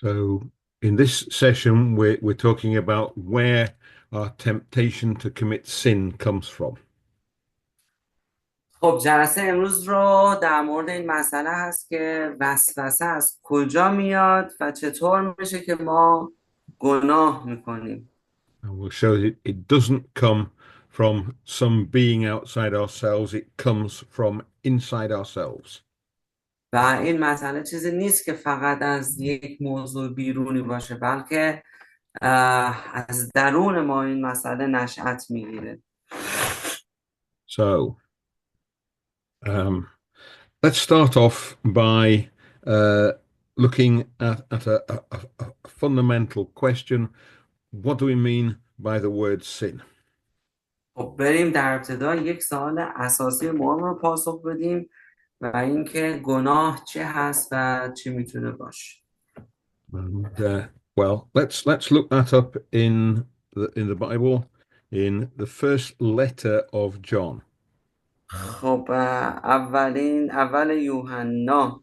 So, in this session, we're talking about where our temptation to commit sin comes from. خب جلسه امروز رو در مورد این مسئله هست که وسوسه از کجا میاد و چطور میشه که ما گناه میکنیم. And we'll show that it doesn't come from some being outside ourselves, it comes from inside ourselves. و این مسئله چیزی نیست که فقط از یک موضوع بیرونی باشه، بلکه از درون ما این مسئله نشأت میگیره. So, let's start off by looking at a fundamental question. What do we mean by the word sin? خب بریم در ابتدا یک سوال اساسی مهم رو پاسخ بدیم و اینکه گناه چه هست و چی میتونه باشه. And well, let's look that up in the Bible in the first letter of John. خب اول یوحنا،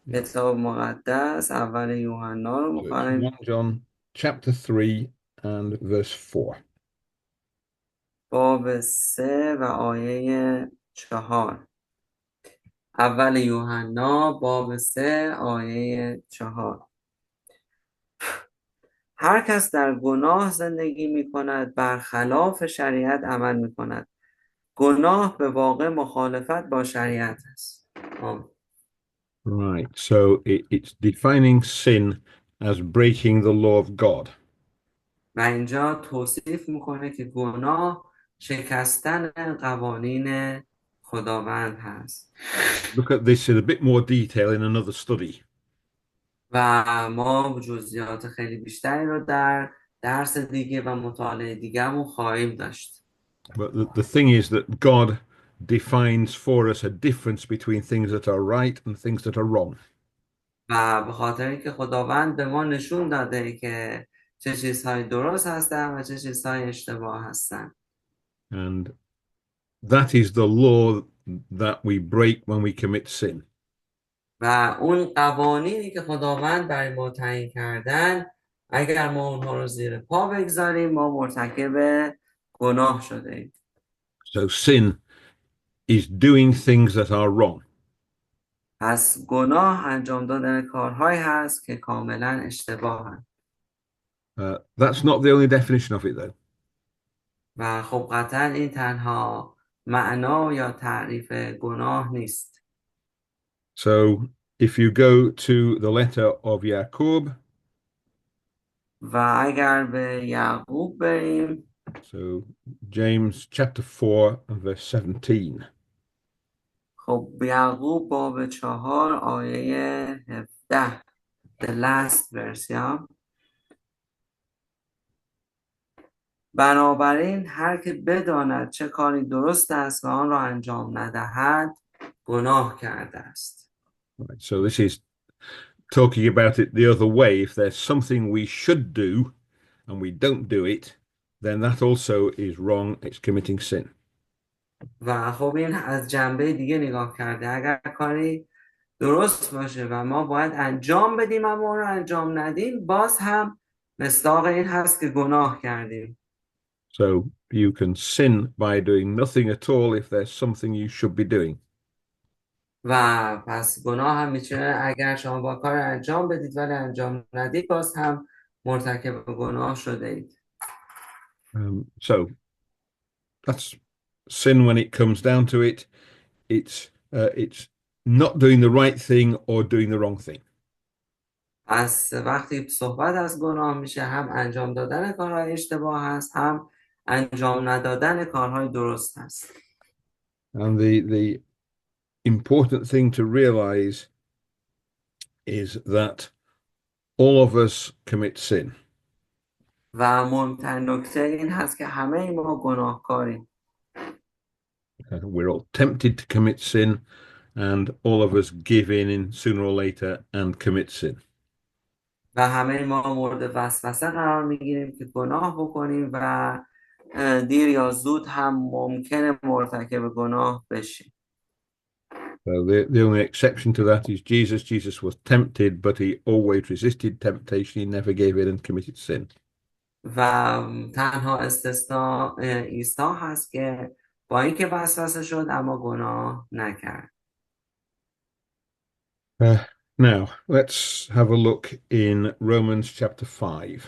Yeah. کتاب مقدس اول یوحنا رو So it's میخوایم 1 John chapter 3 and verse 4. باب 3 و آیه 4. اول یوحنا باب 3 آیه 4. هر کس در گناه زندگی می کند برخلاف شریعت عمل می کند. گناه به واقع مخالفت با شریعت است. Right. So it's defining sin as breaking the law of God. و اینجا توصیف میکنه که گناه شکستن قوانین خداوند هست. Look at this in a bit more detail in another study. و ما جزئیات خیلی بیشتری رو در درس دیگه و مطالعه دیگه‌مون خواهیم داشت. But the thing is that God defines for us a difference between things that are right and things that are wrong. و به خاطر اینکه خداوند به ما نشون داده که چه چیزهایی درست هستن و چه چیزهایی اشتباه هستن. And that is the law that we break when we commit sin. و اون قوانینی که خداوند برای ما تعیین کردن، اگر ما اونها رو زیر پا بگذاریم ما مرتکب گناه شده ایم. So sin is doing things that are wrong. پس گناه انجام دادن کارهایی هست که کاملا اشتباهن. That's not the only definition of it, though. و خب قطعا این تنها معنا یا تعریف گناه نیست. So if you go to the letter of Jacob, و اگر به یعقوب بریم، so James chapter 4 and verse 17. خب یعقوب باب 4 آیه 17، the last verse، یا بنابراین هر که بداند چه کاری درست است و آن را انجام ندهد گناه کرده است. Right, so this is talking about it the other way. If there's something we should do and we don't do it, then that also is wrong. It's committing sin. و خب این از جنبه دیگه نگاه کرده، اگر کاری درست باشه و ما باید انجام بدیم اما اون رو انجام ندیم، باز هم مصداق این هست که گناه کردیم. So you can sin by doing nothing at all if there's something you should be doing. و پس گناه هم میشه اگر شما با کار انجام بدید ولی انجام ندید، باز هم مرتکب گناه شده اید. So that's sin when it comes down to it. It's not doing the right thing or doing the wrong thing. پس وقتی صحبت از گناه میشه، هم انجام دادن کارهای اشتباه هست، هم انجام ندادن کارهای درست هست. And the important thing to realize is that all of us commit sin. و مهمترین نکته این هست که همه ما گناهکاریم. We're all tempted to commit sin, and all of us give in sooner or later and commit sin. و همه ما مورد وسوسه قرار میگیریم که گناه بکنیم و دیر یا زود هم ممکنه مرتکب گناه بشیم. So the only exception to that is Jesus. Jesus was tempted, but he always resisted temptation. He never gave in and committed sin. و تنها استثناء عیسی هست که با اینکه وسوسه شد اما گناه نکرد. Now, let's have a look in Romans chapter 5.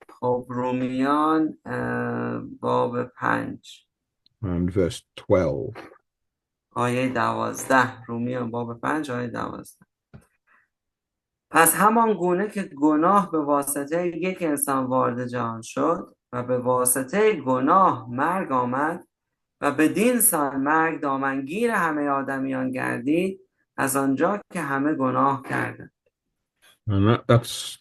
خب رومیان باب 5 and verse 12. آیه 12. رومیان باب 5 آیه 12. پس همان گونه که گناه به واسطه یک انسان وارد جهان شد و به واسطه گناه مرگ آمد و بدین سان مرگ دامنگیر همه آدمیان گردید از آنجا که همه گناه کردند. And that's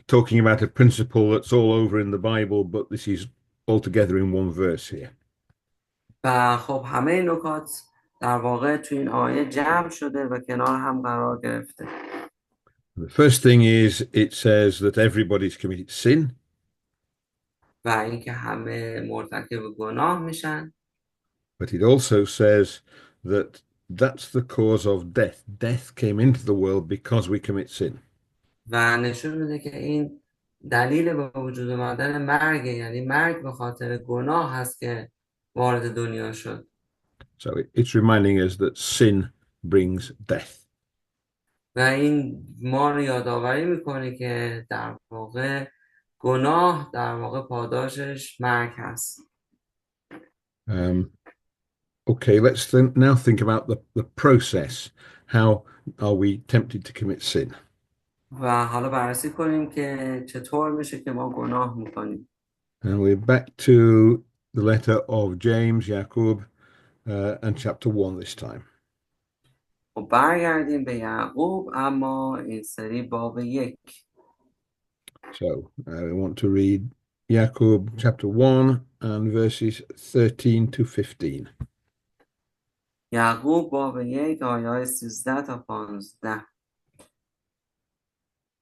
talking about a principle that's all over in the Bible, but this is all together in one verse here. و خب همه این نکات در واقع تو این آیه جمع شده و کنار هم قرار گرفته. The first thing is it says that everybody's committed sin. و اینکه همه مرتکب گناه میشن. But it also says that that's the cause of death. Death came into the world because we commit sin. و نشون میده که این دلیل به وجود آمدن مرگ، یعنی مرگ به خاطر گناه هست که وارد دنیا شد. So it's reminding us that sin brings death. و این ما رو yadavari میکنه که در واقع گناه در واقع پاداشش مرگ هست. Okay, let's now think about the process. How are we tempted to commit sin? و حالا بررسی کنیم که چطور میشه که ما گناه میکنیم. And we're back to the letter of James, Jacob, and chapter 1 this time. و برگردیم به یعقوب اما این سری باب 1. So we want to read Jacob chapter 1 and verses 13 to 15. یعقوب باب 1 آیه 13 تا 15.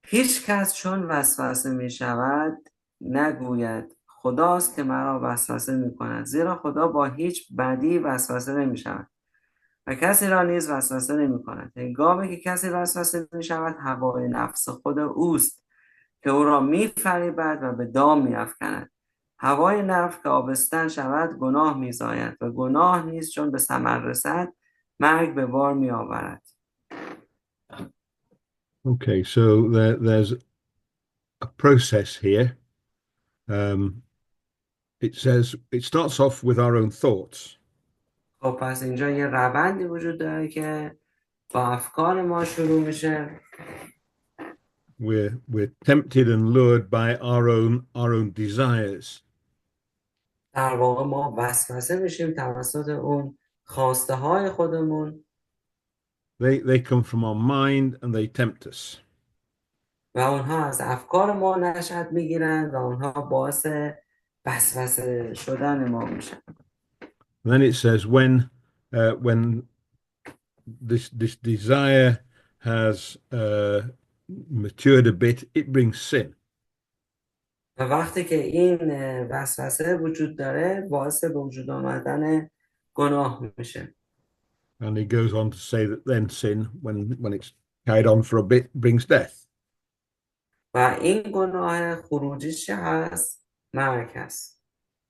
هیچ کس چون وسوسه می شود نگوید خداست که مرا وسوسه می کند، زیرا خدا با هیچ بدی وسوسه نمی شود و کسی را نیز وسوسه نمی کند. هنگامی که کسی وسوسه می شود هوای نفس خود اوست که او را می فریبد و به دام می افکند. هوای نفس که آبستن شود گناه می زاید و گناه نیز چون به ثمر رسد مرگ به بار می آورد. Okay, so there's a process here. It says it starts off with our own thoughts. خب پس اینجا یه روندی وجود داره که با افکار ما شروع میشه. We're tempted and lured by our own desires. در واقع ما وسوسه میشیم توسط اون خواسته های خودمون. They come from our mind and they tempt us. و اونها از افکار ما نشأت میگیرن و اونها باعث وسوسه شدن ما میشن. Then it says when this desire has matured a bit, it brings sin. و وقتی که این وسوسه وجود داره باعث به وجود آمدن گناه میشه. And he goes on to say that then sin, when it's carried on for a bit, brings death. و این گناه خروجیش هست مرگ هست.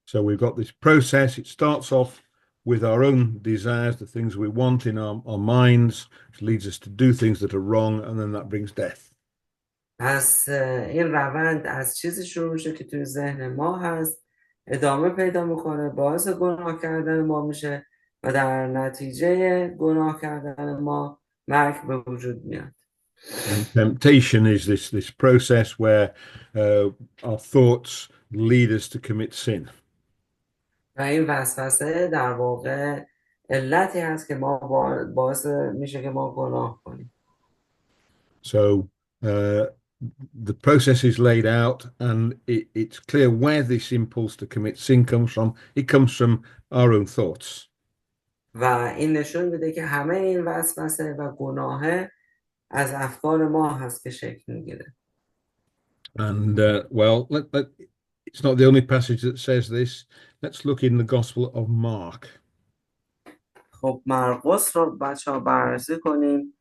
So we've got this process. It starts off with our own desires, the things we want in our minds, which leads us to do things that are wrong, and then that brings death. پس این روند از چیزی شروع میشه که توی ذهن ما هست، ادامه پیدا میکنه، باعث گناه کردن ما میشه و در نتیجه گناه کردن ما مرگ به وجود میاد. And temptation is this process where our thoughts lead us to commit sin. و این وسوسه در واقع علتی هست که ما باعث میشه که ما گناه کنیم. So the process is laid out and it's clear where this impulse to commit sin comes from. It comes from our own thoughts. و این نشون میده که همه این وسوسه و گناه از افکار ما هست که شکل میگیره. And well, it's not the only passage that says this. Let's look in the Gospel of Mark. خب مرقس رو بچه ها بررسی کنیم.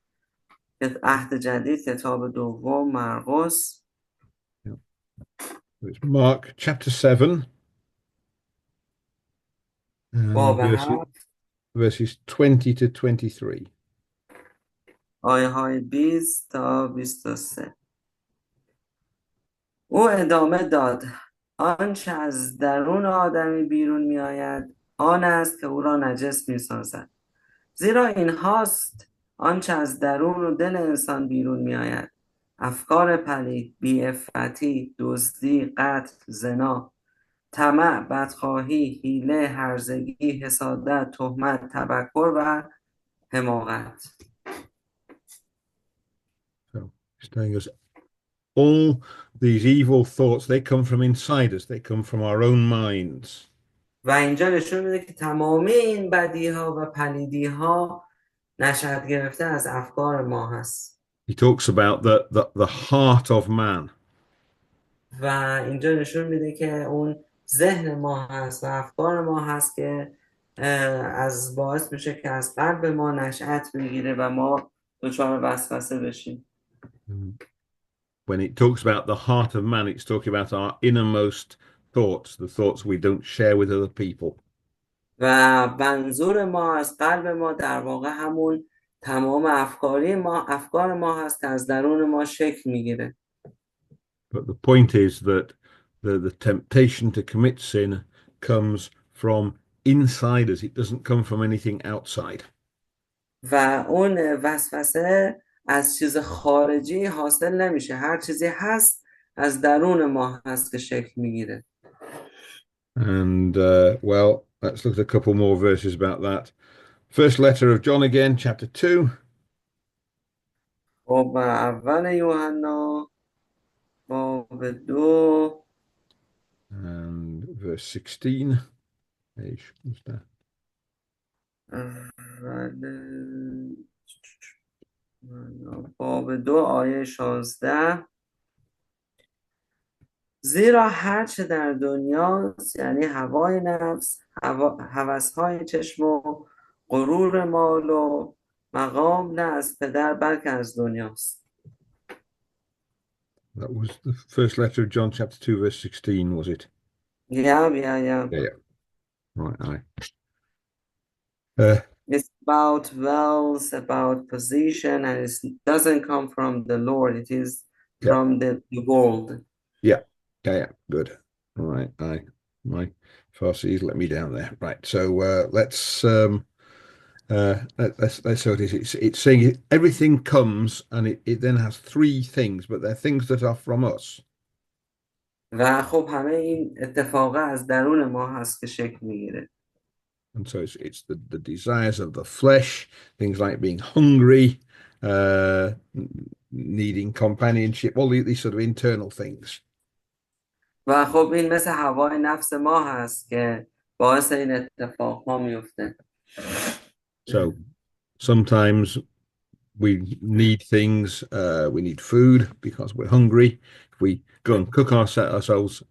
عهد جدید کتاب دوم مرقس. It's Mark chapter 7 باب and 7 verses 20 to 23. آیه های 20 تا 23. او ادامه داد: آنچه از درون آدمی بیرون می آید آن است که او را نجس می سازد. زیرا این هاست آنچه از درون و دل انسان بیرون می آید: افکار پلید، بی‌عفتی، دزدی، قتل، زنا، طمع، بدخواهی، حیله، هرزگی، حسادت، تهمت، تبکر و حماقت. So it's telling us all these evil thoughts, they come from inside us, they come from our own minds. و اینجا نشون میده که تمامی این بدی ها و پلیدی ها نشأت گرفته از افکار ما هست. He talks about the heart of man. و اینجا نشون میده که اون ذهن ما هست و افکار ما هست که از باعث میشه که از قلب ما نشأت بگیره و ما دچار وسوسه بشیم. When it talks about the heart of man, it's talking about our innermost thoughts, the thoughts we don't share with other people. و منظور ما از قلب ما در واقع همون تمام افکار ما هست که از درون ما شکل میگیره. But the point is that the temptation to commit sin comes from inside us. It doesn't come from anything outside. و اون وسوسه از چیز خارجی حاصل نمیشه. هر چیزی هست از درون ما هست که شکل میگیره. And well, let's look at a couple more verses about that. First letter of John again, chapter 2. خب اول یوحنا باب 2 and verse 16. باب 2 آیه 16. زیرا هرچه در دنیاست، یعنی هوای نفس، هوسهای چشم و غرور مال و مقام، نه از پدر بلکه از دنیاست. That was the first letter of John, chapter 2, verse 16, was it? Yeah. Right, It's about wealth, about position, and it doesn't come from the Lord. It is from the world. Yeah, good. All right, my Farsi's let me down there. Right, so let's so it is. It's saying everything comes, and it then has three things, but they're things that are from us. و خب همه این اتفاقه از درون ما هست که شکل میگیره. And so it's the desires of the flesh, things like being hungry, needing companionship, all these sort of internal things. و خب این مثل هوای نفس ما هست که باعث این اتفاق ها میفته. So sometimes we need things, we need food because we're hungry. If we go and cook ourselves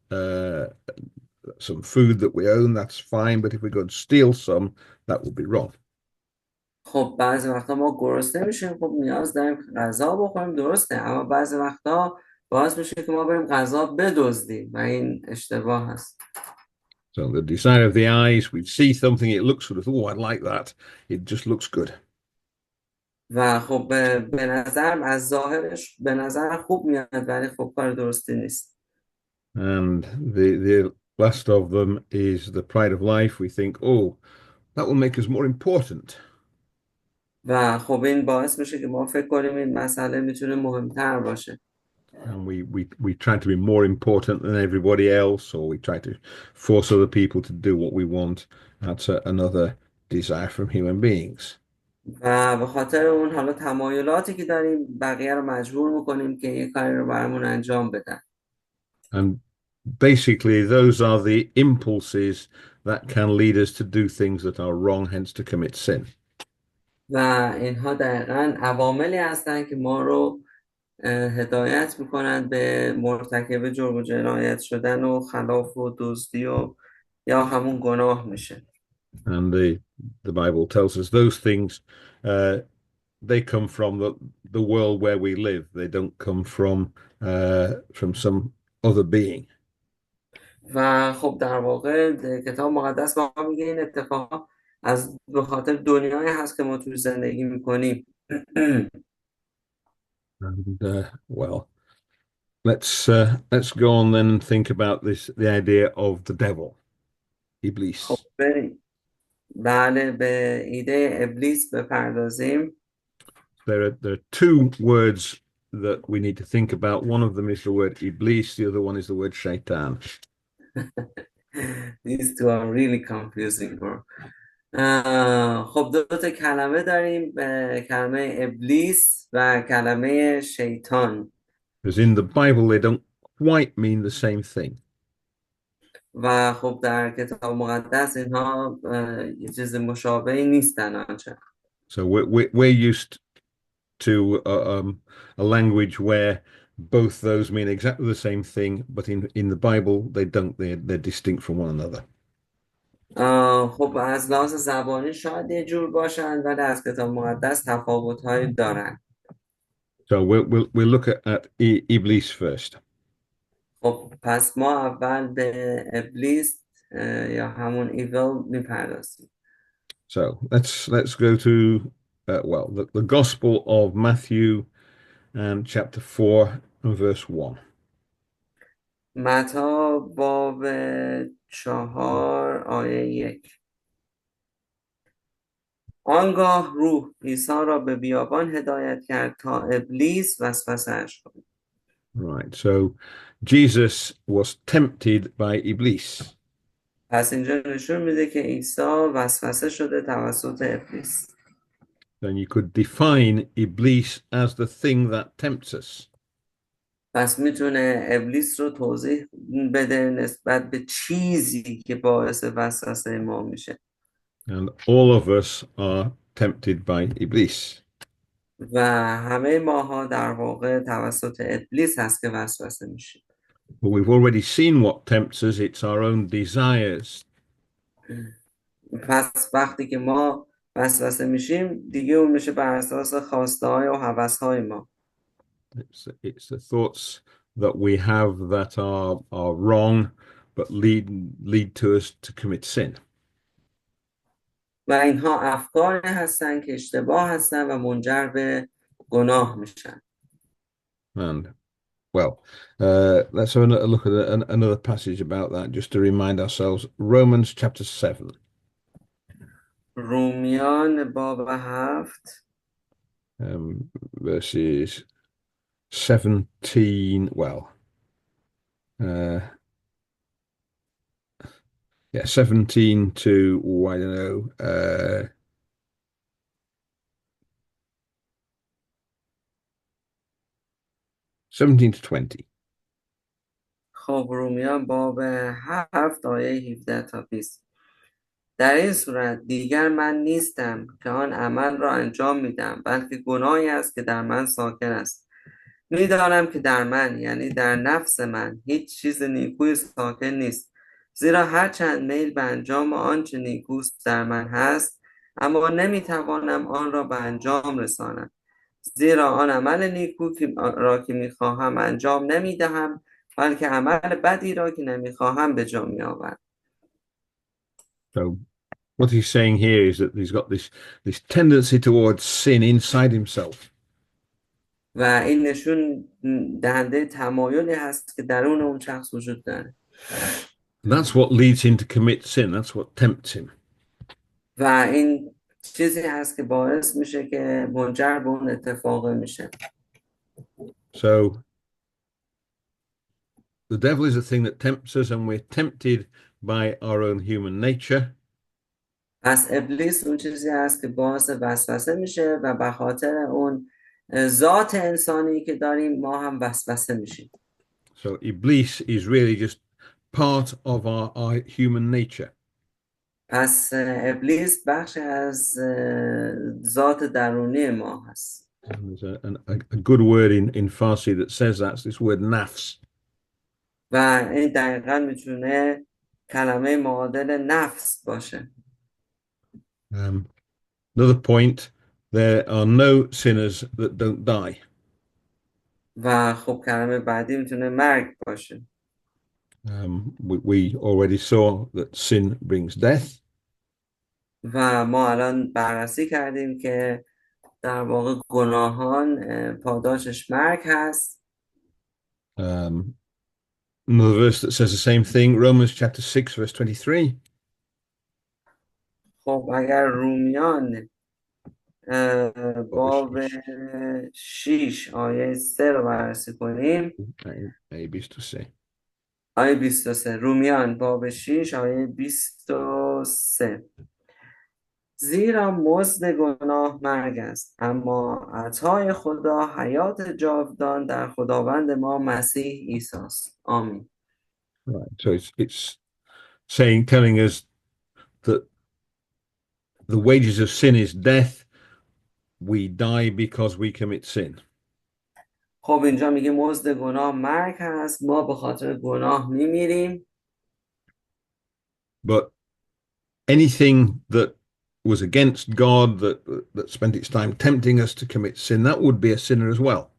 some food that we own, that's fine. But if we go and steal some, that would be wrong. خب بعضی وقتا ما گرسنه میشیم، خب نیاز داریم غذا بخوریم، درسته، اما بعضی وقتا باعث میشه که ما بریم غذا بدزدیم و این اشتباه هست. So the desire of the eyes, we see something, it looks sort of, oh, I like that. It just looks good. و خب به نظر از ظاهرش به نظر خوب میاد، ولی خب کار درستی نیست. And the last of them is the pride of life. We think, oh, that will make us more important. و خب این باعث میشه که ما فکر کنیم این مسئله میتونه مهمتر باشه. And we try to be more important than everybody else, or we try to force other people to do what we want. That's another desire from human beings. و به خاطر اون حالا تمایلاتی که داریم بقیه رو مجبور میکنیم که یه کاری رو برامون انجام بدن. And basically those are the impulses that can lead us to do things that are wrong, hence to commit sin. و اینها دقیقاً عواملی هستن که ما رو هدایت میکنن به مرتکب جرم و جنایت شدن و خلاف و دزدی و یا همون گناه میشه. And the Bible tells us those things, they come from the world where we live. They don't come from some other being. و خب در واقع کتاب مقدس به ما میگه این اتفاق از به خاطر دنیایی هست که ما توی زندگی میکنیم. And well, let's go on then and think about the idea of the devil, Iblis. خب بریم بله به ایده ابلیس بپردازیم. There are two words that we need to think about. One of them is the word Iblis, the other one is the word Shaitan. These two are really confusing bro. خب دو تا کلمه داریم، کلمه ابلیس و کلمه شیطان. Because in the Bible they don't quite mean the same thing. و خب در کتاب مقدس اینها یه چیز مشابهی نیستن آنچه. So we're used to a language where both those mean exactly the same thing, but in the Bible they don't. They're distinct from one another. خب از لحاظ زبانی شاید یه جور باشن ولی از کتاب مقدس تفاوت‌هایی دارن. So we'll look at Iblis first. خب پس ما اول به ابلیس یا همون ایول میپردازیم. So let's go to the Gospel of Matthew and chapter 4 and verse 1. متی باب 4 آیه 1. آنگاه روح عیسی را به بیابان هدایت کرد تا ابلیس وسوسه‌اش کند. Right, so Jesus was tempted by Iblis. پس اینجا نشون میده که عیسی وسوسه شده توسط ابلیس. Then you could define Iblis as the thing that tempts us. پس میتونه ابلیس رو توضیح بده نسبت به چیزی که باعث وسوسه ما میشه. And all of us are tempted by Iblis. و همه ماها در واقع توسط ابلیس هست که وسوسه میشیم. But we've already seen what tempts us. It's our own desires. پس وقتی که ما وسوسه میشیم دیگه اون میشه بر اساس خواسته های و هوس های ما. It's the thoughts that we have that are wrong, but lead to us to commit sin. و اینها افکاری هستن که اشتباه هستن و منجر به گناه میشن. And well, let's have a look at another passage about that, just to remind ourselves. Romans chapter 7. رومیان باب 7 verses 17. Well, 17 to, I don't know, 17 to 20. خب رومیان باب 7 آیه 17 تا 20. در این صورت دیگر من نیستم که آن عمل را انجام میدم، بلکه گناهی است که در من ساکن است. میدانم که در من، یعنی در نفس من، هیچ چیز نیکوی ساکن نیست. زیرا هرچند میل به انجام آنچه نیکوست در من هست، اما نمیتوانم آن را به انجام رسانم. زیرا آن عمل نیکو را که میخواهم انجام نمیدهم، بلکه عمل بدی را که نمیخواهم به جا میآورم. So what he's saying here is that he's got this tendency towards sin inside himself. و این نشون دهنده تمایلی هست که درون اون شخص وجود داره. That's what leads him to commit sin. That's what tempts him. و این چیزی هست که باعث میشه که منجر به اون اتفاق میشه. So the devil is the thing that tempts us, and we're tempted by our own human nature. پس ابلیس اون چیزی هست که باعث وسوسه میشه و به خاطر اون ذات انسانی که داریم ما هم وسوسه میشیم. So Iblis is really just part of our human nature. پس ابلیس بخش از ذات درونی ما هست. There's a good word in Farsi that says that. It's this word nafs. و این دقیقا میتونه کلمه معادل نفس باشه. Another point, there are no sinners that don't die. و خب کلمه بعدی میتونه مرگ باشه. We already saw that sin brings death. و ما الان بررسی کردیم که در واقع گناهان پاداشش مرگ هست. Another verse that says the same thing, Romans chapter 6, verse 23. خب اگر رومیان باب 6 آیه 3 رو بررسی کنیم، آیه 23، رومیان باب 6 آیه 23: زیرا مزد گناه مرگ است، اما عطای خدا حیات جاودان در خداوند ما مسیح عیسی است. آمین. Right. So it's saying, telling us that the wages of sin is death. We die because we commit sin. خب اینجا میگه مزد گناه مرگ هست، ما به خاطر گناه میمیریم. But anything that was against God, that spent its time tempting us to commit sin, that would be a sinner as well.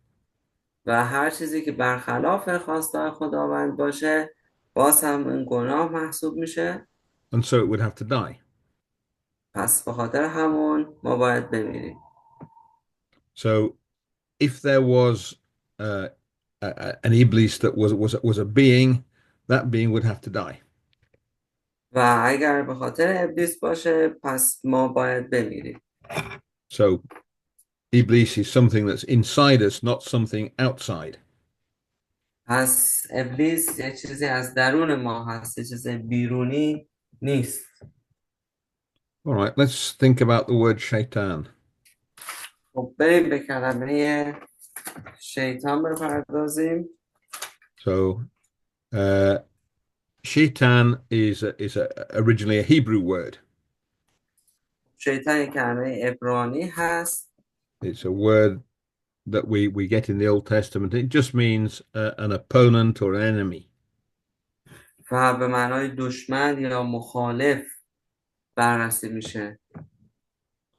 و هر چیزی که برخلاف خواستار خداوند باشه باز هم این گناه محسوب میشه. And so it would have to die. پس به خاطر همون ما باید بمیریم. So if there was an iblis that was a being, that being would have to die. و اگر به خاطر ابلیس باشه پس ما باید بمیریم. So iblis is something that's inside us, not something outside. پس ابلیس یه چیزی از درون ما هست، یه چیز بیرونی نیست. All right, let's think about the word shaitan. خب بریم به کلمه شیطان بپردازیم. So shaitan is originally a Hebrew word. شیطان یک کلمه عبرانی هست. It's a word that we get in the Old Testament. It just means an opponent or an enemy. و به معنای دشمن یا مخالف بررسی میشه.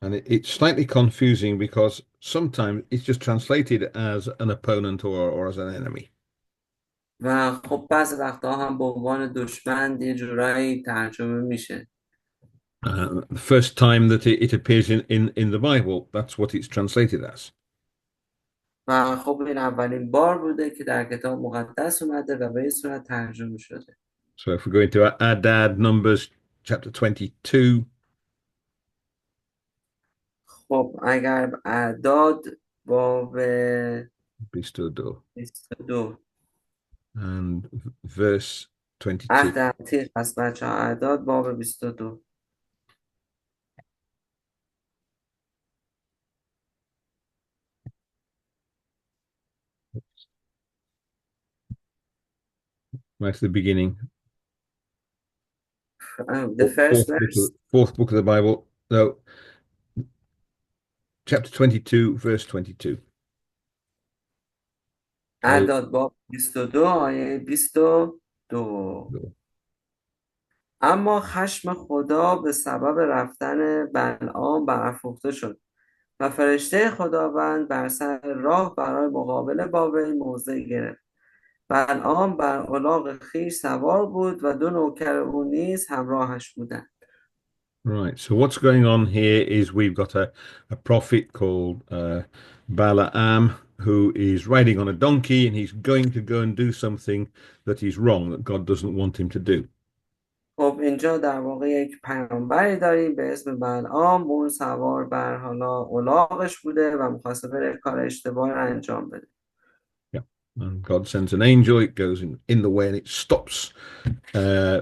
And it's slightly confusing because sometimes it's just translated as an opponent or as an enemy. و خب بعضی وقتا هم به عنوان دشمن یه جورایی ترجمه میشه. The first time that it appears in the Bible, that's what it's translated as. و خب این اولین بار بوده که در کتاب مقدس اومده و به این صورت ترجمه شده. So if we go into Adad, Numbers chapter 22. خب اگر اعداد باب 22 and verse 22. عهد عتیق است بچه ها، اعداد باب 22. Right at the beginning. The first verse. Fourth book of the Bible. No. Chapter 22, verse 22. اعداد باب 22 آیه 22. اما خشم خدا به سبب رفتن بلعام برافروخته شد و فرشته خداوند بر سر راه برای مقابله با وی موضع گرفت. بلعام بر الاغ خویش سوار بود و دو نوکر او نیز همراهش بودند. Right, so what's going on here is we've got a prophet called Balaam who is riding on a donkey and he's going to go and do something that is wrong, that God doesn't want him to do. خب اینجا در واقع یک پیامبری داریم به اسم بلعام، اون سوار بر حالا الاغش بوده و می‌خواسته بره کار اشتباهی رو انجام بده. Yeah, and God sends an angel, it goes in the way and it stops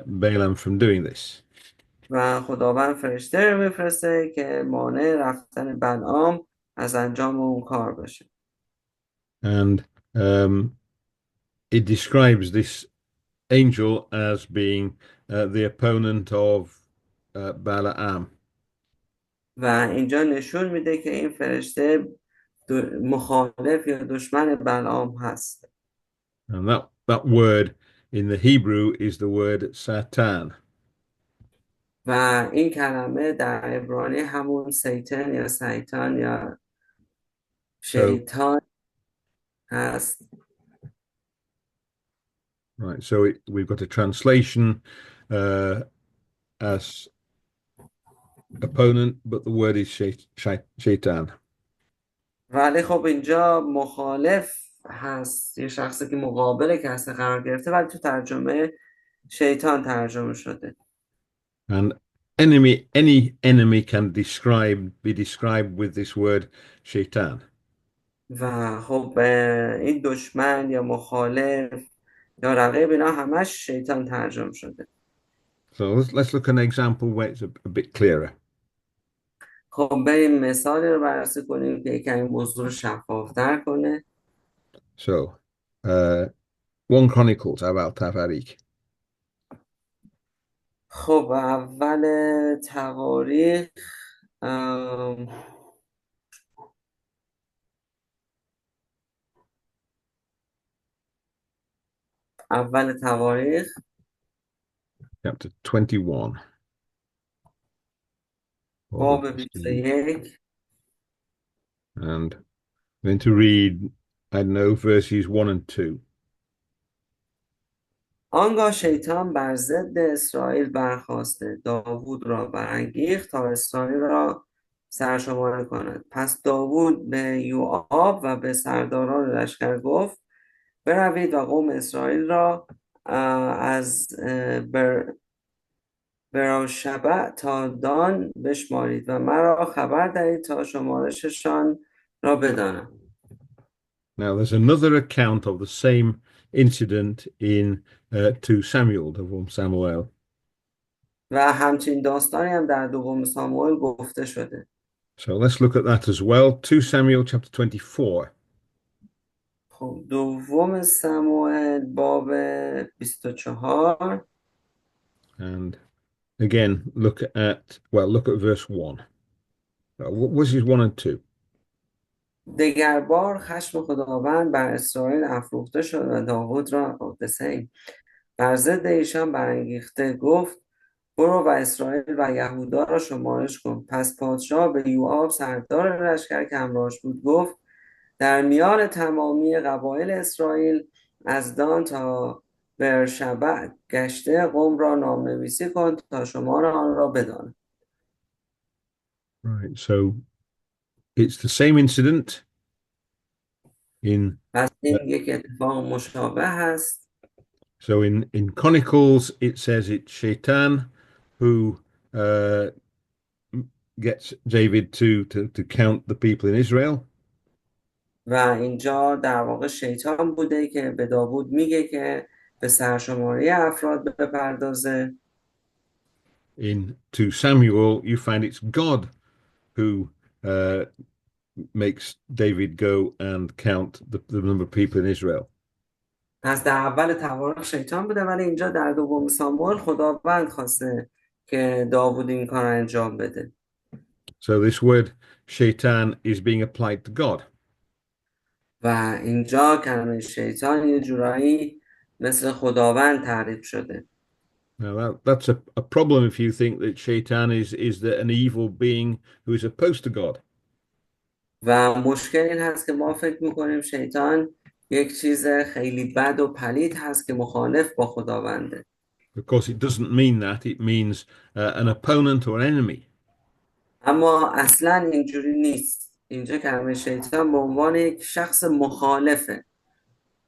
Balaam from doing this. و خداوند فرشته رو میفرسته که مانع رفتن بلعام از انجام اون کار بشه. And it describes this angel as being the opponent of Balaam. و اینجا نشون میده که این فرشته مخالف یا دشمن بلعام هست. And that word in the Hebrew is the word Satan. و این کلمه در عبرانی همون سیتن یا شیطان یا So, شیطان هست. right, so we've got a translation as opponent, but the word is shaitan. ولی خب اینجا مخالف هست، یه شخصی که مقابل کسی قرار گرفته، ولی تو ترجمه شیطان ترجمه شده. And any enemy can be described with this word shaitan. و خب این دشمن یا مخالف یا رقیب اینا همش شیطان ترجمه شده. So let's look at an example where it's a bit clearer. خب بریم مثالی رو بررسی کنیم که یکم موضوع رو شفافتر کنه. So, 1 Chronicles اول تواریخ. خب اول تواریخ ام، اول تواریخ chapter 21. باب 21 And I'm going to read, I don't know, verses 1 and 2. آنگاه شیطان بر ضد اسرائیل برخاسته داوود را برانگیخت تا اسرائیل را سرشماری کند. پس داوود به یوآب و به سرداران لشکر گفت بروید و قوم اسرائیل را از براشبع تا دان بشمارید و مرا خبر دهید تا شمارششان را بدانم. Now, there's another account of the same incident in 2 Samuel, دوم Samuel. و همچین داستانی هم در دوم ساموئل گفته شده. So let's look at that as well. 2 Samuel chapter 24. خب دوم سموئل باب 24 And again, look at verse 1. Verses 1 and 2. دگر بار خشم خداوند بر اسرائیل افروخته شد و داوود را قدسه بر ضد ایشان برانگیخته گفت برو و اسرائیل و یهودا را شمارش کن. پس پادشاه به یوآب سردار لشکر که همراهش بود گفت در میان تمامی قبایل اسرائیل از دان تا برشبع گشته قوم را نامنویسی کن تا شمار آن را بدان. Right, so it's the same incident in پس این یک اتفاق مشابه هست. so in Chronicles it says it's Shaitan who gets David to count the people in Israel. و اینجا در واقع شیطان بوده که به داوود میگه که به سرشماری افراد بپردازه. In 2 Samuel you find it's God who makes David go and count the number of people in Israel. پس در اول تواریخ شیطان بوده، ولی اینجا در دوم ساموئل خداوند خواسته که داوود این کار انجام بده. So this word Shaitan is being applied to God. و اینجا کلمه شیطان یه جورایی مثل خداوند تعریف شده. Now that's a problem if you think that Shaitan is an evil being who is opposed to God. و مشکل این هست که ما فکر میکنیم شیطان یک چیز خیلی بد و پلید هست که مخالف با خداونده. Of course, it doesn't mean that. It means an opponent or enemy. اما اصلا اینجوری نیست. اینجا کلمه شیطان به عنوان یک شخص مخالفه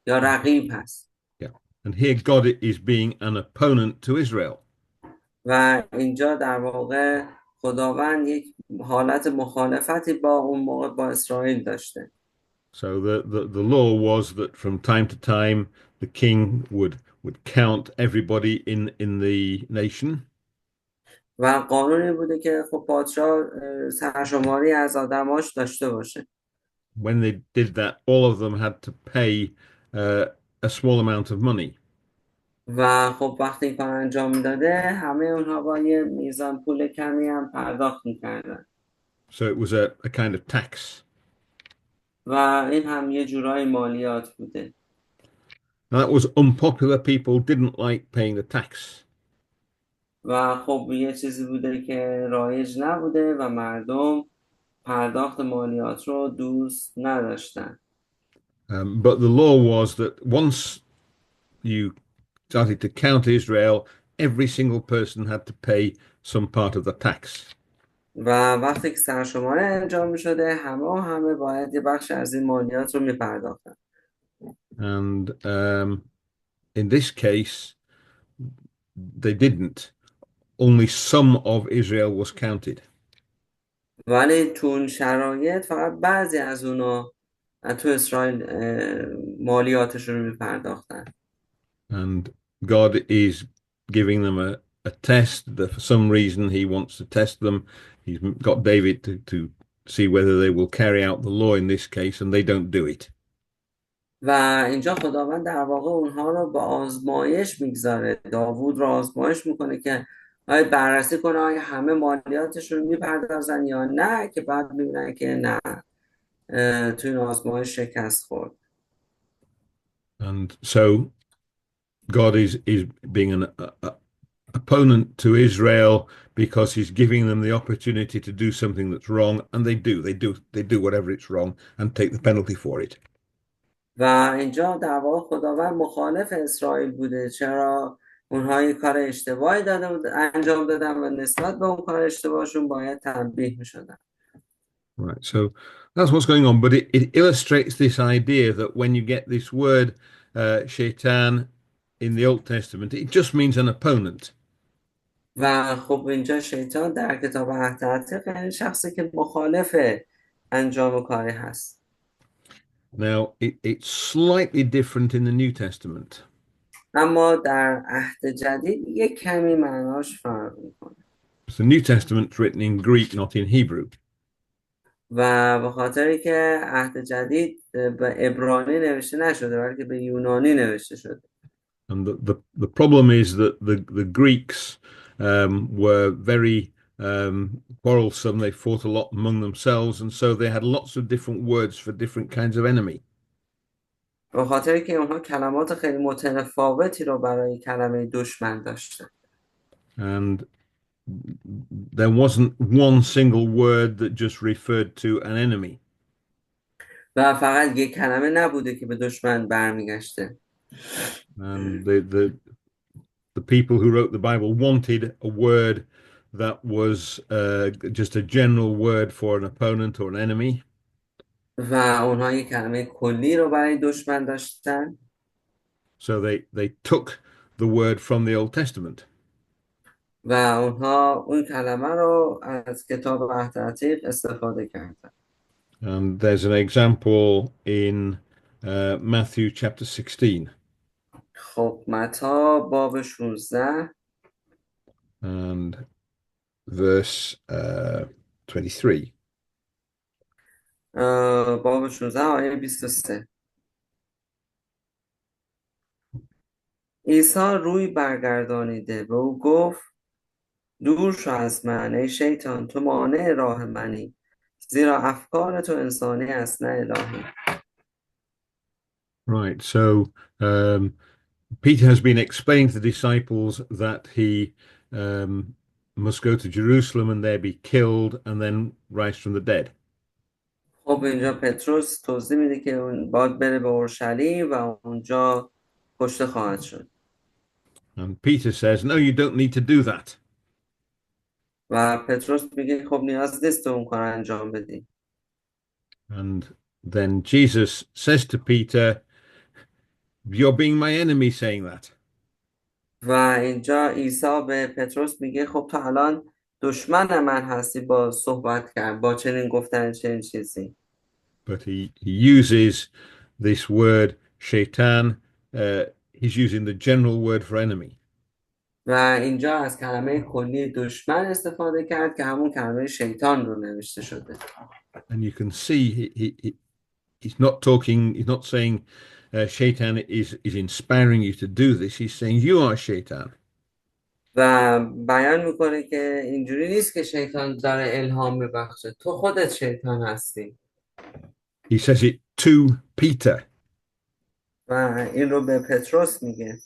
یا رقیب هست. Yeah. And here God is being an opponent to Israel. و اینجا در واقع خداوند یک حالت مخالفتی با اون موقع با اسرائیل داشته. So the law was that from time to time the king would count everybody in the nation. و قانونی بوده که خب پادشاه سرشماری از آدماش داشته باشه. When they did that, all of them had to pay a small amount of money. و خب وقتی این کار انجام میداده همه اونها با یه میزان پول کمی هم پرداخت میکردن. So it was a kind of tax. و این هم یه جورای مالیات بوده. Now that was unpopular. People didn't like paying the tax. و خب یه چیزی بوده که رایج نبوده و مردم پرداخت مالیات رو دوست نداشتن. But the law was that once you started to count Israel, every single person had to pay some part of the tax. و وقتی که سرشماره انجام می شده همه باید یه بخش از این مالیات رو می پرداختن. And in this case, they didn't. Only some of Israel was counted. ولی تو اون شرایط فقط بعضی از اونا تو اسرائیل مالیاتشون رو می پرداختن. And God is giving them a test that for some reason he wants to test them. He's got David to see whether they will carry out the law in this case, and they don't do it. و اینجا خداوند در واقع اونها رو با آزمایش میگذاره. داوود رو آزمایش میکنه که آیا بررسی کنه آیا همه مالیاتشون رو میپردازن یا نه، که بعد میبینن که نه، توی این آزمایش شکست خورد. And so God is being an opponent to Israel because he's giving them the opportunity to do something that's wrong, and they do whatever it's wrong and take the penalty for it. و اینجا در واقع خداوند مخالف اسرائیل بوده، چرا اونها یک کار اشتباهی انجام دادن و نسبت به اون کار اشتباهشون باید تنبیه میشدن. Right, so that's what's going on, but it illustrates this idea that when you get this word shaitan in the Old Testament, it just means an opponent. و خب اینجا شیطان در کتاب عهد عتیق یعنی شخصی که مخالف انجام کاری هست. Now, it's slightly different in the New Testament. اما در عهد جدید یک کمی معناش فرق میکنه. So the New Testament's written in Greek, not in Hebrew. و به خاطری که عهد جدید به عبرانی نوشته نشده بلکه به یونانی نوشته شده. And the problem is that the Greeks were very quarrelsome. They fought a lot among themselves, and so they had lots of different words for different kinds of enemy. به خاطری که اونها کلمات خیلی متفاوتی رو برای کلمه دشمن داشتن. And there wasn't one single word that just referred to an enemy. و فقط یک کلمه نبوده که به دشمن برمیگشته. And the people who wrote the Bible wanted a word that was just a general word for an opponent or an enemy. و اونها یک کلمه کلی رو برای دشمن داشتن. So they took the word from the Old Testament. و اونها اون کلمه رو از کتاب عهد عتیق استفاده کردن. And there's an example in Matthew chapter 16. خب متی باب 16 and verse 23. باب 16 آیه 23. عیسی روی برگردانیده به او گفت دور شو از من ای شیطان، تو مانع راه منی، زیرا افکار تو انسانی است نه الهی. Right, so Peter has been explaining to the disciples that he must go to Jerusalem and there be killed and then rise from the dead. خب اینجا پتروس توضیح میده که اون باید بره به اورشلیم و اونجا کشته خواهد شد. And Peter says, no, you don't need to do that. و پتروس میگه خب نیاز نیست اون کار انجام بدی. And then Jesus says to Peter, you're being my enemy saying that. و اینجا عیسی به پتروس میگه خب تو الان دشمن من هستی با صحبت کرد، با چنین گفتن چنین چیزی. But he uses this word shaitan. He's using the general word for enemy. و اینجا از کلمه کلی دشمن استفاده کرد که همون کلمه شیطان رو نوشته شده. And you can see he's not talking, he's not saying shaitan is inspiring you to do this. He's saying you are shaitan. و بیان میکنه که اینجوری نیست که شیطان داره الهام میبخشه، تو خودت شیطان هستی. He says it to Peter. و این رو به پتروس میگه.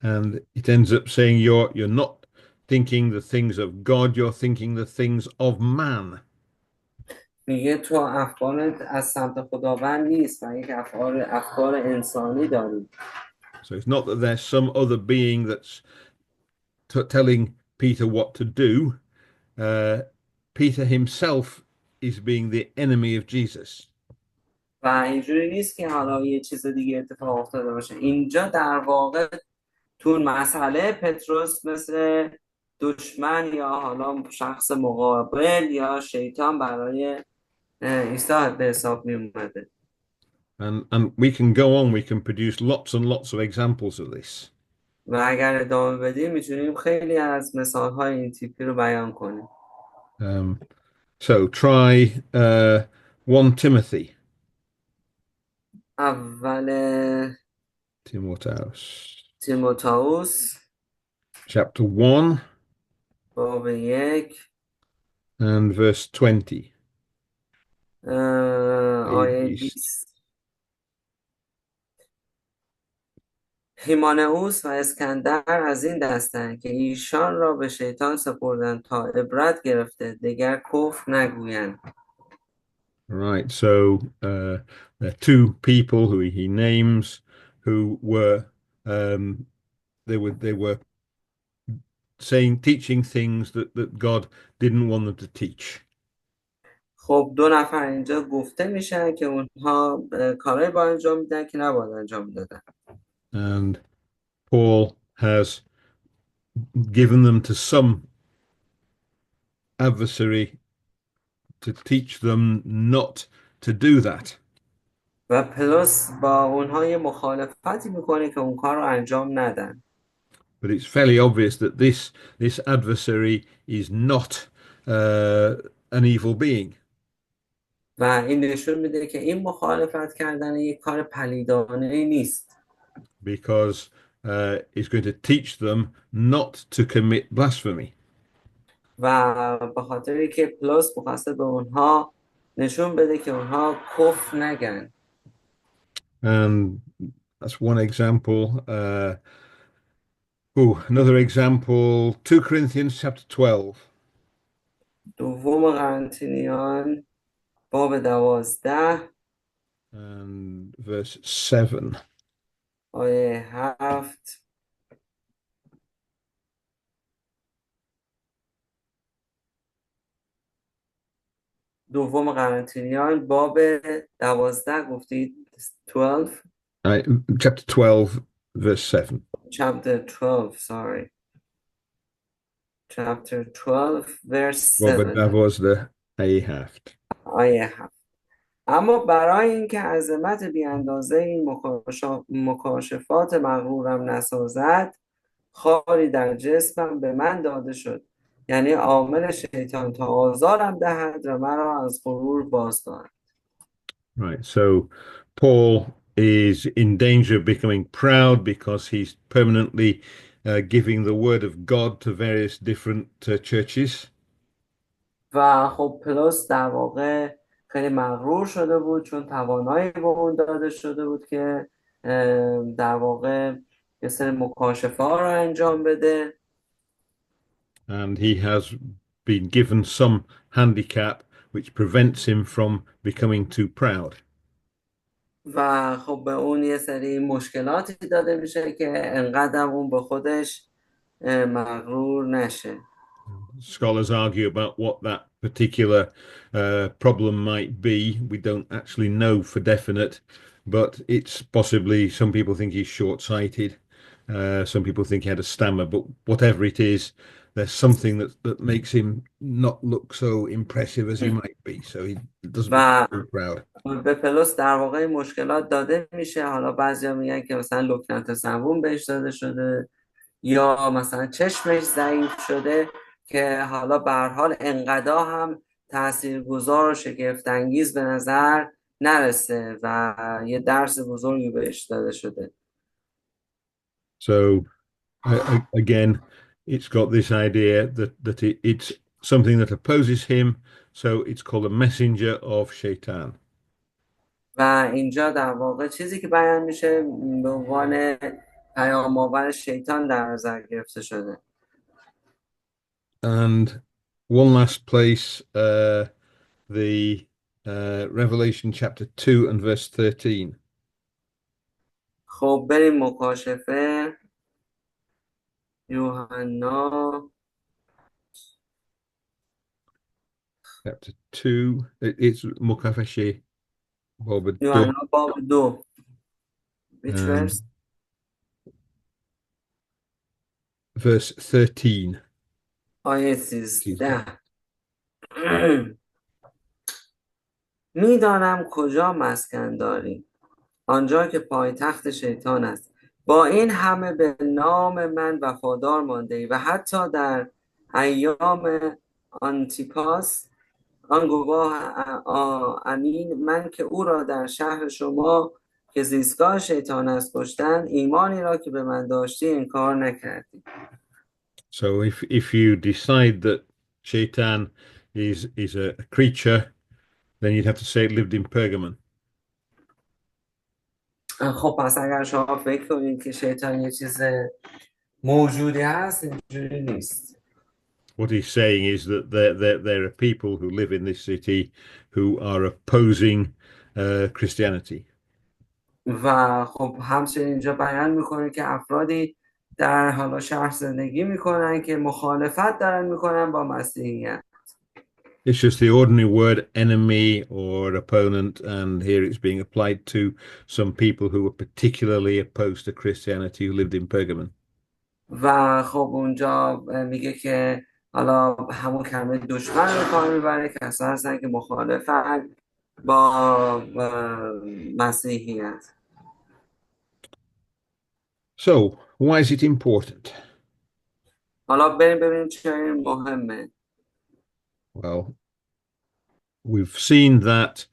And it ends up saying you're not thinking the things of God, you're thinking the things of man. میگه تو افکارت از سمت خداوند نیست و یک افکار انسانی داری. So it's not that there's some other being that's telling Peter what to do. Peter himself is being the enemy of Jesus. و اینجوری نیست که حالا یه چیز دیگه اتفاق افتاده باشه. اینجا در واقع تو اون مسئله پتروس مثل دشمن یا حالا شخص مقابل یا شیطان برای عیسی به حساب می اومده. And we can go on, we can produce lots and lots of examples of this. و اگر ادامه بدیم میتونیم خیلی از مثالهای این تیپی رو بیان کنیم. So try 1 Timothy. اول تیموتائوس chapter 1 باب 1 and verse 20. آیه 20. هیمانئوس و اسکندر از این دستند که ایشان را به شیطان سپردند تا عبرت گرفته دیگر کفر نگویند. Right, so there are two people who he names who were they were teaching things that God didn't want them to teach. خب دو نفر اینجا گفته میشن که اونها کارهای با انجام میدن که نباید انجام میدادن. And Paul has given them to some adversary to teach them not to do that. و پلس با اونها یه مخالفتی میکنه که اون کار رو انجام ندن. But it's fairly obvious that this adversary is not an evil being. و این نشون میده که این مخالفت کردن یک کار پلیدانه نیست. Because it's going to teach them not to commit blasphemy. و به خاطری که پلس بخواسته به اونها نشون بده که اونها کفر نگن. And that's one example. Another example, 2 Corinthians chapter 12. دوم قرنتینیان باب 12 and verse 7. آیه 7. دوم قرنتینیان باب 12 گفتید 12 chapter 12 verse 7. chapter 12 sorry chapter 12 verse 7 آیه 7. اما برای اینکه عظمت بی اندازه این مکاشفات مغرورم نسازد خاری در جسمم به من داده شد، یعنی عامل شیطان تا آزارم دهد و مرا از غرور باز دارد. Right, so Paul is in danger of becoming proud because he's permanently giving the word of God to various different churches. و خب پلس در واقع خیلی مغرور شده بود چون توانایی به اون داده شده بود که در واقع یه سری مکاشفه ها رو انجام بده. And he has been given some handicap which prevents him from becoming too proud. و خب به اون یه سری مشکلاتی داده میشه که انقدر اون به خودش مغرور نشه. Scholars argue about what that particular problem might be. We don't actually know for definite, but it's possibly, some people think he's short-sighted, some people think he had a stammer, but whatever it is, there's something that makes him not look so impressive as he might be, so he doesn't look too proud. به پلس در واقع مشکلات داده میشه. حالا بعضیا میگن که مثلا لکنت سوم بهش داده شده یا مثلا چشمش ضعیف شده که حالا به هر حال انقدر هم تاثیرگذار و شگفت انگیز به نظر نرسه و یه درس بزرگی بهش داده شده. So again, it's got this idea that it's something that opposes him, so it's called a messenger of Shaitan. و اینجا در واقع چیزی که بیان میشه به عنوان پیام آور شیطان در نظر گرفته شده. And one last place, the Revelation chapter 2 and verse 13. خب بریم مکاشفه یوحنا Chapter 2, it's مکاشفه باب دو یوحنا باب 2. Which and verse? verse 13. آیه Jesus. 13. میدانم کجا مسکن داری، آنجا که پایتخت شیطان است. با این همه به نام من وفادار مانده ای و حتی در ایام آنتیپاس آن گواه امین من که او را در شهر شما که زیستگاه شیطان است کشتند، ایمانی را که به من داشتی انکار نکردی. So if you decide that Shaitan is a creature, then you'd have to say it lived in Pergamon. خب پس اگر شما فکر کنید که شیطان یه چیز موجودی هست، اینجوری نیست. What he's saying is that there are people who live in this city who are opposing Christianity. و خب همچنین اینجا بیان میکنه که افرادی در حالا شهر زندگی میکنن که مخالفت دارن میکنن با مسیحیت. It's just the ordinary word enemy or opponent, and here it's being applied to some people who were particularly opposed to Christianity who lived in Pergamon. و خب اونجا میگه که حالا همون کلمه دشمن رو کار میبره، کسا هستن که مخالفت با مسیحیت. So, why is it important? حالا بریم ببینیم چرا این مهمه. Well, we've seen that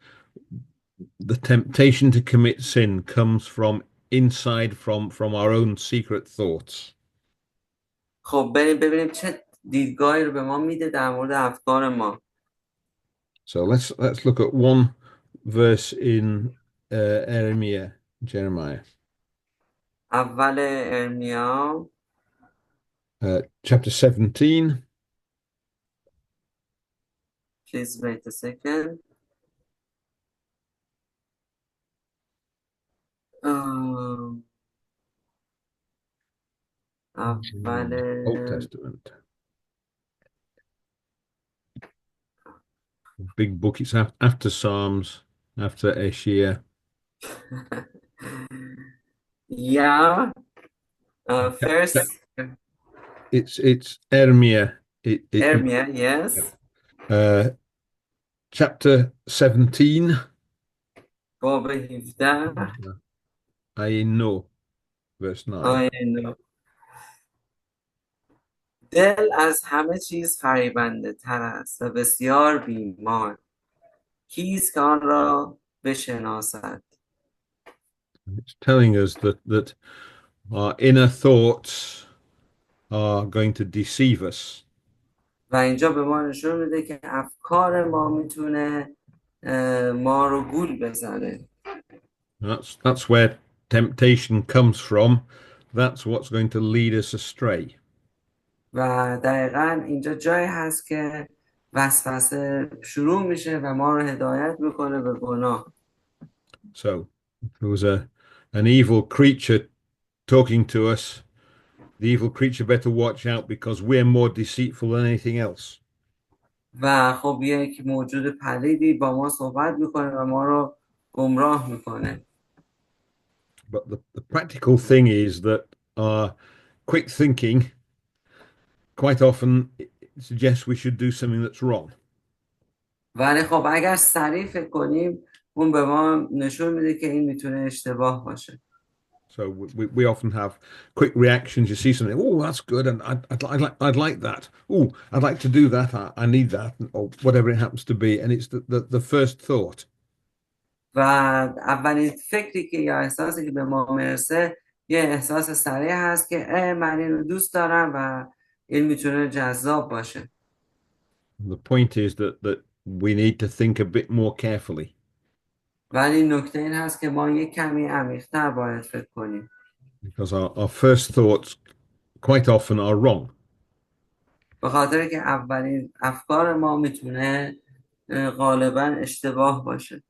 the temptation to commit sin comes from inside, from our own secret thoughts. خب بریم ببینیم چه دیدگاهی رو به ما میده در مورد افکار ما. So let's look at one verse in Jeremiah. اول ارمیا Chapter 17. Please wait a second. اول Old Testament. Big book. It's after Psalms, after Isaiah. Yeah. First It's Jeremiah. ارمیا, yes. Chapter 17. باب 17. I know. Verse 9. I know. دل از همه چیز فریبنده تر است و بسیار بیمار، کیست که آن را بشناسد. It's telling us that our inner thoughts are going to deceive us. و اینجا به ما نشون میده که افکار ما میتونه ما رو گول بزنه. That's where temptation comes from. That's what's going to lead us astray. و دقیقا اینجا جایی هست که وسوسه شروع میشه و ما رو هدایت میکنه به گناه. So if there was an evil creature talking to us, the evil creature better watch out because we're more deceitful than anything else. و خب یک موجود پلیدی با ما صحبت میکنه و ما رو گمراه میکنه. But the practical thing is that our quick thinking quite often suggests we should do something that's wrong. ولی خب اگر سریع فکر کنیم اون به ما نشون میده که این میتونه اشتباه باشه. So we often have quick reactions. You see something, oh, that's good, and I'd like that. Oh, I'd like to do that. I need that, or whatever it happens to be. And it's the first thought. و اولین فکری که یا احساسی که به ما میرسه یه احساس سریع هست که من این رو دوست دارم و این میتونه جذاب باشه. The point is that we need to think a bit more carefully. ولی نکته این هست که ما یک کمی عمیق‌تر باید فکر کنیم. Because our first thoughts quite often are wrong. به خاطر که اولین افکار ما میتونه غالبا اشتباه باشه.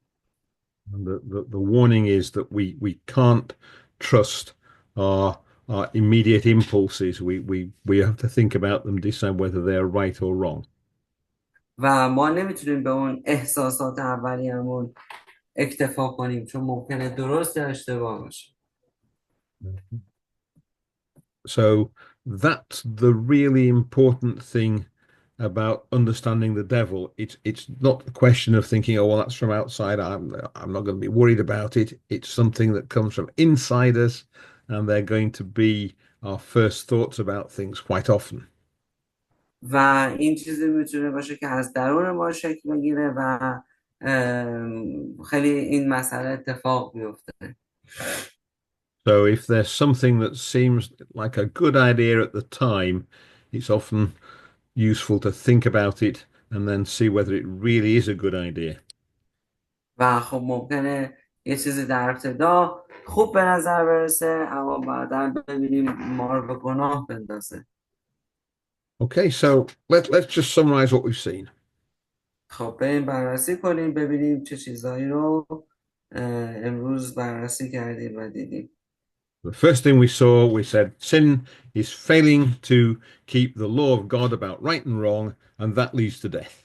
And the warning is that we can't trust our our immediate impulses. We have to think about them, decide whether they're right or wrong. و ما nemitunیم به اون احساسات اولیه‌مون اکتفا کنیم، چون ممکنه درست یا اشتباه باشه. So that's the really important thing about understanding the devil. It's not a question of thinking, oh well, that's from outside. I'm not going to be worried about it. It's something that comes from inside us, and they're going to be our first thoughts about things quite often. و این چیزی میتونه باشه که از درون ما شکل بگیره و خیلی این مسئله اتفاق بیفته. So if there's something that seems like a good idea at the time, it's often useful to think about it and then see whether it really is a good idea. و خب ممکنه یه چیزی در ابتدا خوب به نظر برسه، اما بعدا ببینیم ما رو به گناه بندازه. Okay, so let's just summarize what we've seen. خب بریم بررسی کنیم، ببینیم چه چیزایی رو امروز بررسی کردیم و دیدیم. The first thing we saw, we said sin is failing to keep the law of God about right and wrong, and that leads to death.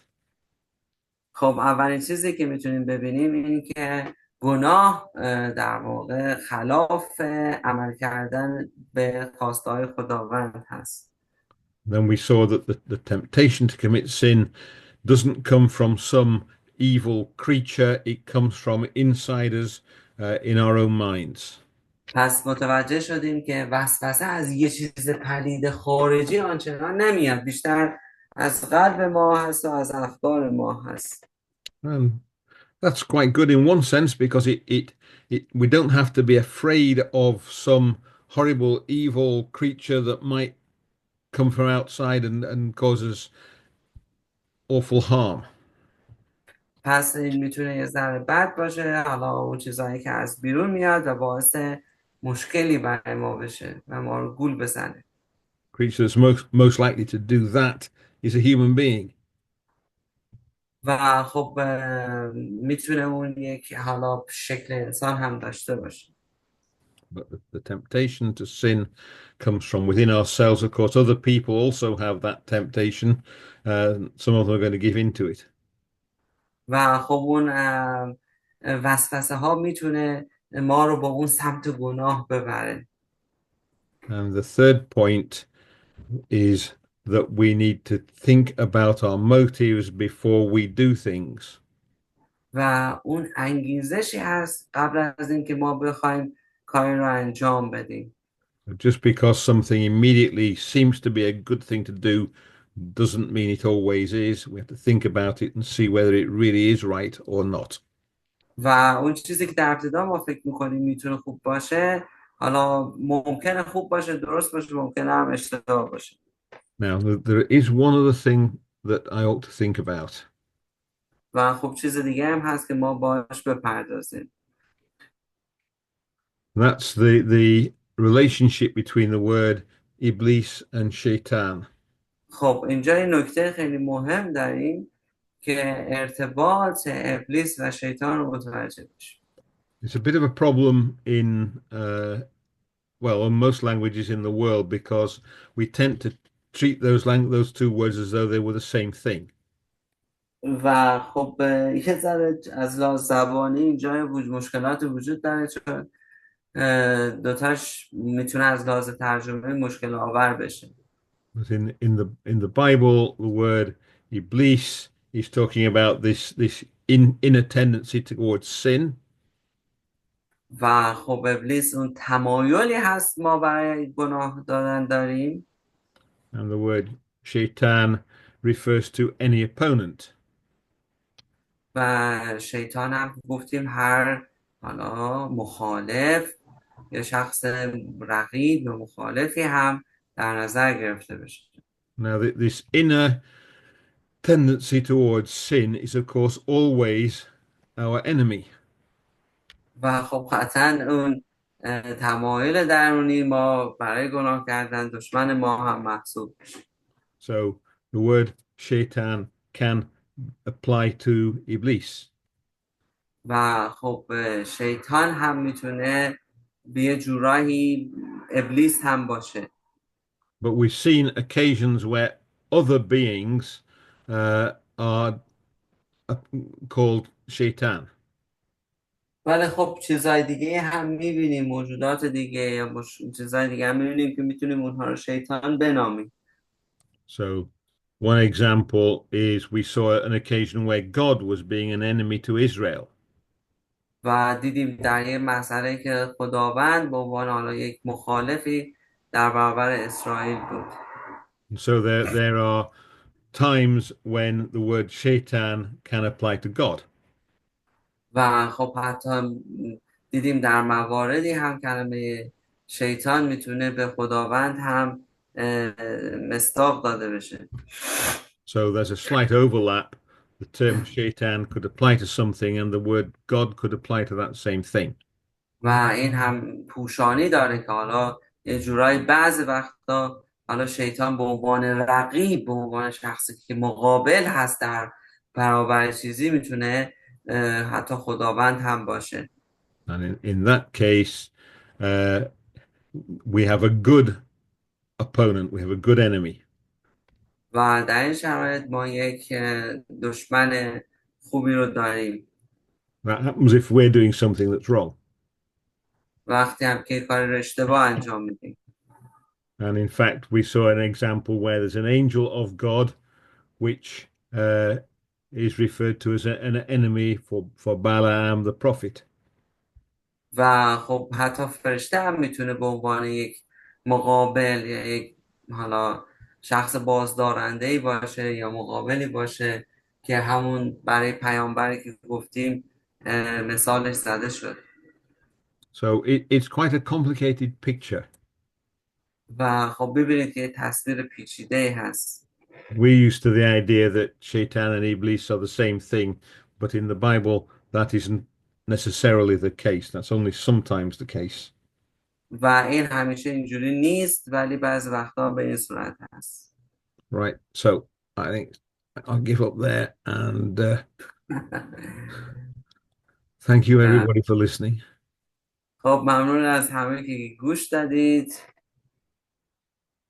خب اولین چیزی که میتونیم ببینیم این که گناه در واقع خلاف عمل کردن به خواستهای خداوند هست. Then we saw that the temptation to commit sin doesn't come from some evil creature, it comes from inside us in our own minds. پس متوجه شدیم که وسوسه از یه چیز پلید خارجی آنچنان نمیاد، بیشتر از قلب ما هست و از افکار ما هست. And that's quite good in one sense because we don't have to be afraid of some horrible evil creature that might come from outside and cause us awful harm. پس این میتونه یه ذره بد باشه، حالا اون چیزایی که از بیرون میاد و باعث مشکلی برای ما بشه و ما رو گول بزنه. Creature that's most likely to do that is a human being. و خب میتونه اون یک حالا شکل انسان هم داشته باشه. But the temptation to sin comes from within ourselves. Of course, other people also have that temptation. Some of them are going to give into it. و خب اون وسوسه ها میتونه ما رو با اون سمت گناه ببره. And the third point is that we need to think about our motives before we do things. و اون انگیزشی هست قبل از اینکه ما بخوایم کاری رو انجام بدیم. Just because something immediately seems to be a good thing to do doesn't mean it always is. We have to think about it and see whether it really is right or not. و اون چیزی که در ابتدا ما فکر میکنیم میتونه خوب باشه، حالا ممکنه خوب باشه، درست باشه، ممکنه هم اشتباه باشه. Now, there is one other thing that I ought to think about. و خب چیز دیگه هم هست که ما باش بپردازیم. That's the relationship between the word Iblis and Shaitan. خب اینجا این نکته خیلی مهم داریم که ارتباط ابلیس و شیطان رو متوجه بشیم. It's a bit of a problem in in most languages in the world because we tend to treat those two words as though they were the same thing. و خب یه ذره از لحاظ زبانی اینجا مشکلات وجود داره، چون دوتاش میتونه از لحاظ ترجمه مشکل آور بشه. But in the Bible, the word Iblis is talking about this inner tendency towards sin. و خب ابلیس اون تمایلی هست ما برای گناه دادن داریم. And the word Shaitan refers to any opponent. و شیطان هم گفتیم هر حالا مخالف یا شخص رقیب یا مخالفی هم در نظر گرفته بشه. Now, this inner tendency towards sin is, of course, always our enemy. و خب قطعا اون تمایل درونی ما برای گناه کردن دشمن ما هم محسوب میشه. So the word shaitan can apply to Iblis. و خب شیطان هم میتونه به یه جورایی ابلیس هم باشه. But we've seen occasions where other beings are called shaitan. ولی خب چیزای دیگه هم میبینیم، موجودات دیگه یا چیزای دیگه هم میبینیم که میتونیم اونها رو شیطان بنامیم. So one example is we saw an occasion where God was being an enemy to Israel. و دیدیم در یه مسئله که خداوند به عنوان حالا یک مخالفی در برابر اسرائیل بود. And so there are times when the word shaitan can apply to God. و خب حتی دیدیم در مواردی هم کلمه شیطان میتونه به خداوند هم مصداق داده بشه. So there's a slight overlap. The term shaitan could apply to something and the word God could apply to that same thing. و این هم پوشانی داره که حالا یه جورایی بعضی وقتا حالا شیطان به عنوان رقیب، به عنوان شخصی که مقابل هست در برابر چیزی، میتونه حتی خداوند هم باشه. And in that case, we have a good opponent, we have a good enemy. و در این شرایط ما یک دشمن خوبی رو داریم. That happens if we're doing something that's wrong. وقتی هم که کار رو اشتباه انجام میدیم. And in fact, we saw an example where there's an angel of God, which is referred to as an enemy for Balaam the prophet. و خب حتی فرشته هم میتونه به عنوان یک مقابل یا یک حالا شخص بازدارنده‌ای باشه یا مقابلی باشه که همون برای پیامبری که گفتیم مثالش زده شد. So it's quite a complicated picture. و خب ببینید که تصویر پیچیده هست. We're used to the idea that Shaitan and Iblis are the same thing, but in the Bible, that isn't necessarily the case. That's only sometimes the case. و این همیشه اینجوری نیست، ولی بعضی وقتا به این صورت هست. Right. So I think I'll give up there and thank you everybody for listening. خب ممنون از همه که گوش دادید.